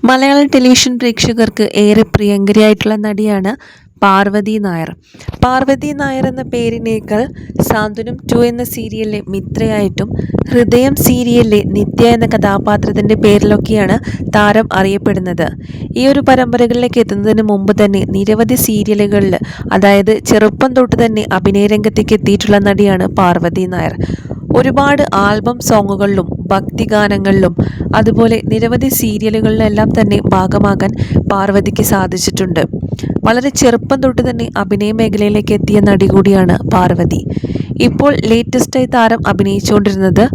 മലയാള television പ്രേക്ഷകർക്ക് ഏറെ പ്രിയങ്കരിയായിട്ടുള്ള നടിയാണ് പാർവതി നായർ. പാർവതി നായർ എന്ന പേരിനേക്കാൾ സാന്ത്വനം 2 എന്ന സീരിയലിലെ മിത്രയായിട്ടും ഹൃദയം സീരിയലിലെ നിത്യ എന്ന കഥാപാത്രത്തിൻ്റെ പേരിലൊക്കെയാണ് താരം അറിയപ്പെടുന്നത്. ഈ ഒരു പരമ്പരകളിലേക്ക് എത്തുന്നതിന് മുമ്പ് തന്നെ നിരവധി സീരിയലുകളിൽ, അതായത് ചെറുപ്പം തൊട്ട് തന്നെ അഭിനയ രംഗത്തേക്ക് എത്തിയിട്ടുള്ള നടിയാണ് പാർവതി നായർ. ഒരുപാട് ആൽബം സോങ്ങുകളിലും ഭക്തിഗാനങ്ങളിലും അതുപോലെ നിരവധി സീരിയലുകളിലെല്ലാം തന്നെ ഭാഗമാകാൻ പാർവതിക്ക് സാധിച്ചിട്ടുണ്ട്. വളരെ ചെറുപ്പം തൊട്ട് തന്നെ അഭിനയ മേഖലയിലേക്ക് എത്തിയ നടി കൂടിയാണ് പാർവതി. ഇപ്പോൾ ലേറ്റസ്റ്റായി താരം അഭിനയിച്ചുകൊണ്ടിരുന്നത്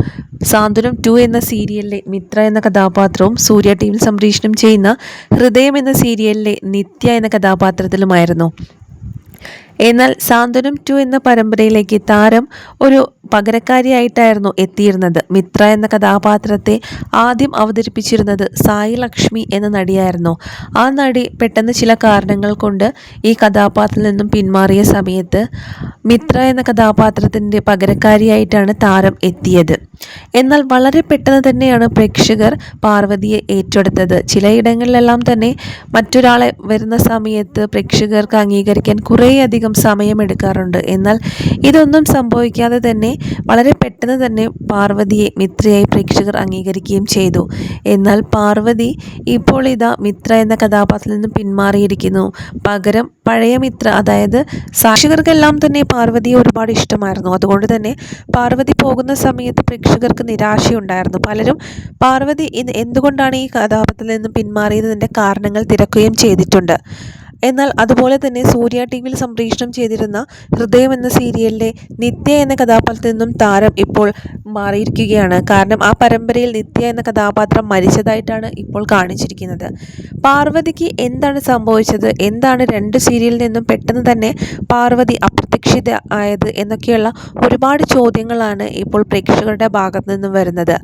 സാന്ത്വനം 2 എന്ന സീരിയലിലെ മിത്ര എന്ന കഥാപാത്രവും സൂര്യ ടിവിയിൽ സംപ്രേഷണം ചെയ്യുന്ന ഹൃദയം എന്ന സീരിയലിലെ നിത്യ എന്ന കഥാപാത്രത്തിലുമായിരുന്നു. എന്നാൽ സാന്ത്വനം 2 എന്ന പരമ്പരയിലേക്ക് താരം ഒരു പകരക്കാരിയായിട്ടായിരുന്നു എത്തിയിരുന്നത്. മിത്ര എന്ന കഥാപാത്രത്തെ ആദ്യം അവതരിപ്പിച്ചിരുന്നത് സായി ലക്ഷ്മി എന്ന നടിയായിരുന്നു. ആ നടി പെട്ടെന്ന് ചില കാരണങ്ങൾ കൊണ്ട് ഈ കഥാപാത്രത്തിൽ നിന്നും പിന്മാറിയ സമയത്ത് മിത്ര എന്ന കഥാപാത്രത്തിൻ്റെ പകരക്കാരിയായിട്ടാണ് താരം എത്തിയത്. എന്നാൽ വളരെ പെട്ടെന്ന് തന്നെയാണ് പ്രേക്ഷകർ പാർവതിയെ ഏറ്റെടുത്തത്. ചിലയിടങ്ങളിലെല്ലാം തന്നെ മറ്റൊരാളെ വരുന്ന സമയത്ത് പ്രേക്ഷകർക്ക് അംഗീകരിക്കാൻ കുറേയധികം സമയമെടുക്കാറുണ്ട്. എന്നാൽ ഇതൊന്നും സംഭവിക്കാതെ തന്നെ വളരെ പെട്ടെന്ന് തന്നെ പാർവതിയെ മിത്രയായി പ്രേക്ഷകർ അംഗീകരിക്കുകയും ചെയ്തു. എന്നാൽ പാർവതി ഇപ്പോൾ ഇതാ മിത്ര എന്ന കഥാപാത്രത്തിൽ നിന്ന് പിന്മാറിയിരിക്കുന്നു. പകരം പഴയ മിത്ര, അതായത് സാക്ഷകർക്കെല്ലാം തന്നെ പാർവതിയെ ഒരുപാട് ഇഷ്ടമായിരുന്നു. അതുകൊണ്ട് തന്നെ പാർവതി പോകുന്ന സമയത്ത് പ്രേക്ഷകർക്ക് നിരാശയുണ്ടായിരുന്നു. പലരും പാർവതി എന്തുകൊണ്ടാണ് ഈ കഥാപാത്രത്തിൽ നിന്ന് പിന്മാറിയതിൻ്റെ കാരണങ്ങൾ തിരക്കുകയും ചെയ്തിട്ടുണ്ട്. എന്നാൽ അതുപോലെ തന്നെ സൂര്യ ടിവിയിൽ സംപ്രേഷണം ചെയ്തിരുന്ന ഹൃദയം എന്ന സീരിയലിലെ നിത്യ എന്ന കഥാപാത്രത്തിൽ നിന്നും താരം ഇപ്പോൾ മാറിയിരിക്കുകയാണ്. കാരണം ആ പരമ്പരയിൽ നിത്യ എന്ന കഥാപാത്രം മരിച്ചതായിട്ടാണ് ഇപ്പോൾ കാണിച്ചിരിക്കുന്നത്. പാർവതിക്ക് എന്താണ് സംഭവിച്ചത്, എന്താണ് 2 സീരിയലിൽ നിന്നും പെട്ടെന്ന് തന്നെ പാർവതി അപ്രത്യക്ഷിത ആയത് എന്നൊക്കെയുള്ള ഒരുപാട് ചോദ്യങ്ങളാണ് ഇപ്പോൾ പ്രേക്ഷകരുടെ ഭാഗത്തു നിന്നും വരുന്നത്.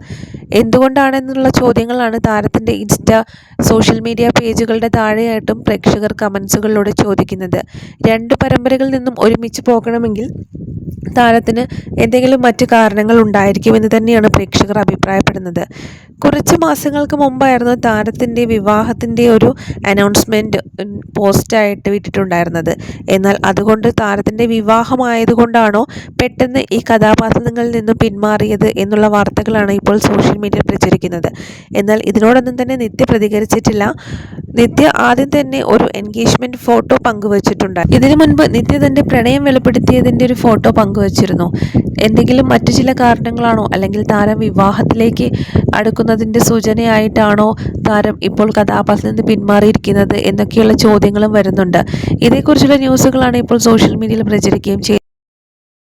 എന്തുകൊണ്ടാണെന്നുള്ള ചോദ്യങ്ങളാണ് താരത്തിൻ്റെ സോഷ്യൽ മീഡിയ പേജുകളുടെ താഴെയായിട്ടും പ്രേക്ഷകർ കമൻസുകളിലൂടെ ചോദിക്കുന്നത്. 2 പരമ്പരകളിൽ നിന്നും ഒരുമിച്ച് പോകണമെങ്കിൽ താരത്തിന് എന്തെങ്കിലും മറ്റു കാരണങ്ങൾ ഉണ്ടായിരിക്കുമെന്ന് തന്നെയാണ് പ്രേക്ഷകർ അഭിപ്രായപ്പെടുന്നത്. കുറച്ച് മാസങ്ങൾക്ക് മുമ്പായിരുന്നു താരത്തിൻ്റെ വിവാഹത്തിൻ്റെ ഒരു അനൗൺസ്മെൻറ്റ് പോസ്റ്റായിട്ട് വിട്ടിട്ടുണ്ടായിരുന്നത്. എന്നാൽ അതുകൊണ്ട് താരത്തിൻ്റെ വിവാഹമായതുകൊണ്ടാണോ പെട്ടെന്ന് ഈ കഥാപാത്രങ്ങളിൽ നിന്നും പിന്മാറിയത് എന്നുള്ള വാർത്തകളാണ് ഇപ്പോൾ സോഷ്യൽ മീഡിയയിൽ പ്രചരിക്കുന്നത്. എന്നാൽ ഇതിനോടൊന്നും തന്നെ നിത്യ പ്രതികരിച്ചിട്ടില്ല. നിത്യ ആദ്യം തന്നെ ഒരു എൻഗേജ്മെൻറ്റ് ഫോട്ടോ പങ്കുവച്ചിട്ടുണ്ട്. ഇതിനു മുൻപ് നിത്യ തൻ്റെ പ്രണയം വെളിപ്പെടുത്തിയതിൻ്റെ ഒരു ഫോട്ടോ പങ്കുവച്ചിരുന്നു. എന്തെങ്കിലും മറ്റു ചില കാരണങ്ങളാണോ, അല്ലെങ്കിൽ താരം വിവാഹത്തിലേക്ക് അടുക്കുന്നതിൻ്റെ സൂചനയായിട്ടാണോ താരം ഇപ്പോൾ കഥാപാത്രത്തിൽ നിന്ന് പിന്മാറിയിരിക്കുന്നത് എന്നൊക്കെയുള്ള ചോദ്യങ്ങളും വരുന്നുണ്ട്. ഇതേക്കുറിച്ചുള്ള ന്യൂസുകളാണ് ഇപ്പോൾ സോഷ്യൽ മീഡിയയിൽ പ്രചരിക്കുകയും ചെയ്യുന്നത്.